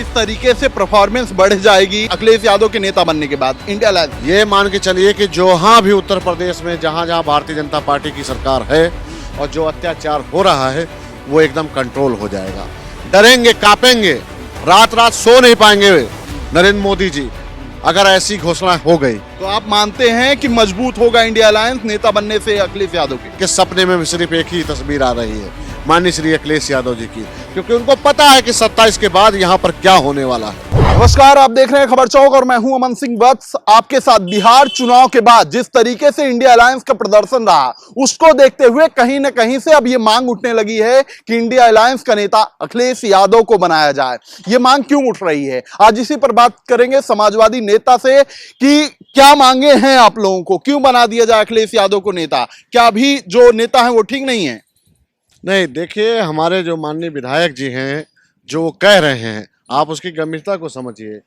किस तरीके से परफॉर्मेंस बढ़ जाएगी अखिलेश यादव के नेता बनने के बाद इंडिया अलायंस? ये मान के चलिए कि जहाँ भी उत्तर प्रदेश में जहाँ जहाँ भारतीय जनता पार्टी की सरकार है और जो अत्याचार हो रहा है वो एकदम कंट्रोल हो जाएगा। डरेंगे, कांपेंगे, रात रात सो नहीं पाएंगे नरेंद्र मोदी जी अगर ऐसी घोषणा हो गई। तो आप मानते हैं कि मजबूत होगा इंडिया अलायंस नेता बनने से अखिलेश यादव के? कि सपने में सिर्फ एक ही तस्वीर आ रही है, माननीय श्री अखिलेश यादव जी की, क्योंकि उनको पता है कि 27 के बाद यहाँ पर क्या होने वाला है। नमस्कार, आप देख रहे हैं खबर चौक और मैं हूं अमन सिंह वत्स आपके साथ। बिहार चुनाव के बाद जिस तरीके से इंडिया अलायंस का प्रदर्शन रहा उसको देखते हुए कहीं ना कहीं से अब ये मांग उठने लगी है कि इंडिया अलायंस का नेता अखिलेश यादव को बनाया जाए। ये मांग क्यों उठ रही है, आज इसी पर बात करेंगे समाजवादी नेता से कि क्या मांगे हैं आप लोगों को, क्यों बना दिया जाए अखिलेश यादव को नेता। क्या अभी जो नेता है वो ठीक नहीं है? नहीं, देखिए, हमारे जो माननीय विधायक जी हैं जो कह रहे हैं, आप उसकी गंभीरता को समझिए।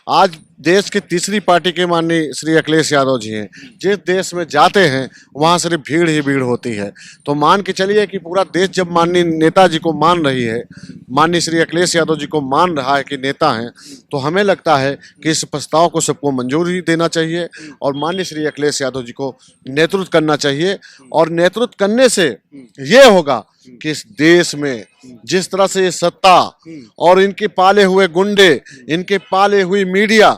आज देश की तीसरी पार्टी के माननीय श्री अखिलेश यादव जी हैं, जिस देश में जाते हैं वहाँ सिर्फ भीड़ ही भीड़ होती है। तो मान के चलिए कि पूरा देश जब माननीय नेताजी को मान रही है, माननीय श्री अखिलेश यादव जी को मान रहा है कि नेता हैं, तो हमें लगता है कि इस प्रस्ताव को सबको मंजूरी देना चाहिए और माननीय श्री अखिलेश यादव जी को नेतृत्व करना चाहिए। और नेतृत्व करने से ये होगा कि इस देश में जिस तरह से ये सत्ता और इनके पाले हुए गुंडे, इनके पाले हुई मीडिया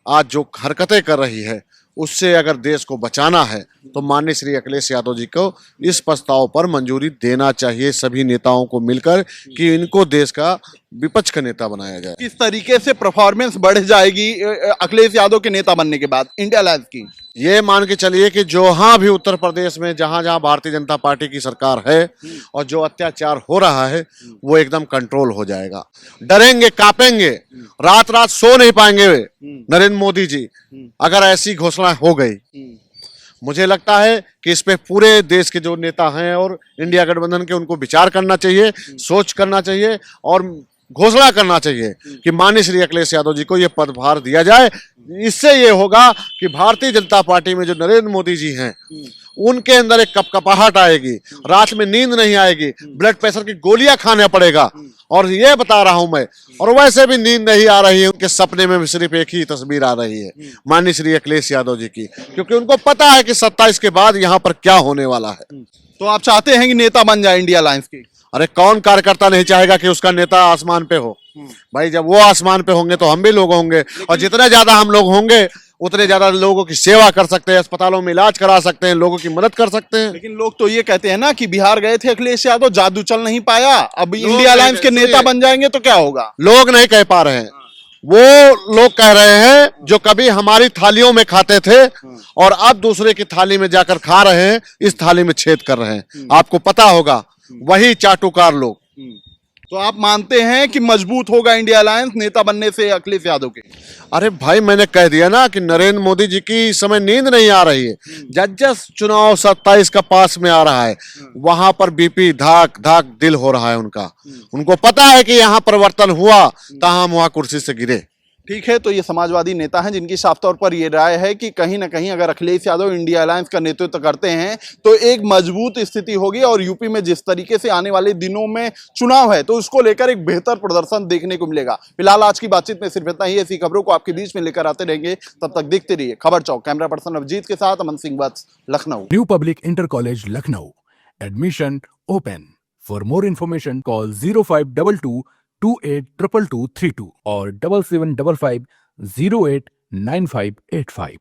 आज जो हरकतें कर रही है, उससे अगर देश को बचाना है तो माननीय श्री अखिलेश यादव जी को इस प्रस्ताव पर मंजूरी देना चाहिए सभी नेताओं को मिलकर, कि इनको देश का विपक्ष का नेता बनाया जाए। किस तरीके से परफॉर्मेंस बढ़ जाएगी अखिलेश यादव के नेता बनने के बाद इंडिया अलायंस की? ये मान के चलिए कि जहाँ भी उत्तर प्रदेश में जहाँ जहाँ भारतीय जनता पार्टी की सरकार है और जो अत्याचार हो रहा है वो एकदम कंट्रोल हो जाएगा। डरेंगे, कांपेंगे, रात रात सो नहीं पाएंगे नरेंद्र मोदी जी अगर ऐसी घोषणा हो गई। मुझे लगता है कि इस पे पूरे देश के जो नेता हैं और इंडिया गठबंधन के, उनको विचार करना चाहिए, सोच करना चाहिए और घोषणा करना चाहिए कि माननीय श्री अखिलेश यादव जी को यह पदभार दिया जाए। इससे ये होगा कि भारतीय जनता पार्टी में जो नरेंद्र मोदी जी हैं उनके अंदर एक कपकपाहट आएगी, रात में नींद नहीं आएगी, ब्लड प्रेशर की गोलियां खाना पड़ेगा। और ये बता रहा हूं मैं, और वैसे भी नींद नहीं आ रही है, उनके सपने में सिर्फ एक ही तस्वीर आ रही है, माननीय श्री अखिलेश यादव जी की, क्योंकि उनको पता है कि 27 के बाद यहाँ पर क्या होने वाला है। तो आप चाहते हैं कि नेता बन जाए इंडिया अलायंस की? अरे कौन कार्यकर्ता नहीं चाहेगा कि उसका नेता आसमान पे हो। भाई जब वो आसमान पे होंगे तो हम भी लोग होंगे, और जितने ज्यादा हम लोग होंगे उतने ज्यादा लोगों की सेवा कर सकते हैं, अस्पतालों में इलाज करा सकते हैं, लोगों की मदद कर सकते हैं। लेकिन लोग तो ये कहते हैं ना कि बिहार गए थे अखिलेश यादव, जादू चल नहीं पाया, अब इंडिया अलायंस के नेता बन जाएंगे तो क्या होगा? लोग नहीं कह पा रहे हैं, वो लोग कह रहे हैं जो कभी हमारी थालियों में खाते थे और अब दूसरे की थाली में जाकर खा रहे हैं, इस थाली में छेद कर रहे हैं। आपको पता होगा, वही चाटुकार लोग। तो आप मानते हैं कि मजबूत होगा इंडिया अलायंस नेता बनने से अखिलेश यादव के? अरे भाई, मैंने कह दिया ना कि नरेंद्र मोदी जी की इस समय नींद नहीं आ रही है। जस चुनाव 27 का पास में आ रहा है, वहां पर बीपी धाक धाक दिल हो रहा है उनका। उनको पता है कि यहाँ परिवर्तन हुआ, तहाँ वहां कुर्सी से गिरे। ठीक है, तो ये समाजवादी नेता हैं जिनकी साफ तौर पर ये राय है कि कहीं ना कहीं अगर अखिलेश यादव इंडिया अलायंस का नेतृत्व करते हैं तो एक मजबूत स्थिति होगी, और यूपी में जिस तरीके से आने वाले दिनों में चुनाव है तो उसको लेकर एक बेहतर प्रदर्शन देखने को मिलेगा। फिलहाल आज की बातचीत में सिर्फ इतना ही। ऐसी खबरों को आपके बीच में लेकर आते रहेंगे, तब तक देखते रहिए खबर चौक। कैमरा पर्सन अभिजीत के साथ Aman Singh Vats, Lucknow. New public inter college Lucknow, admission open. For more information call 0522 282232 और 7755 089585।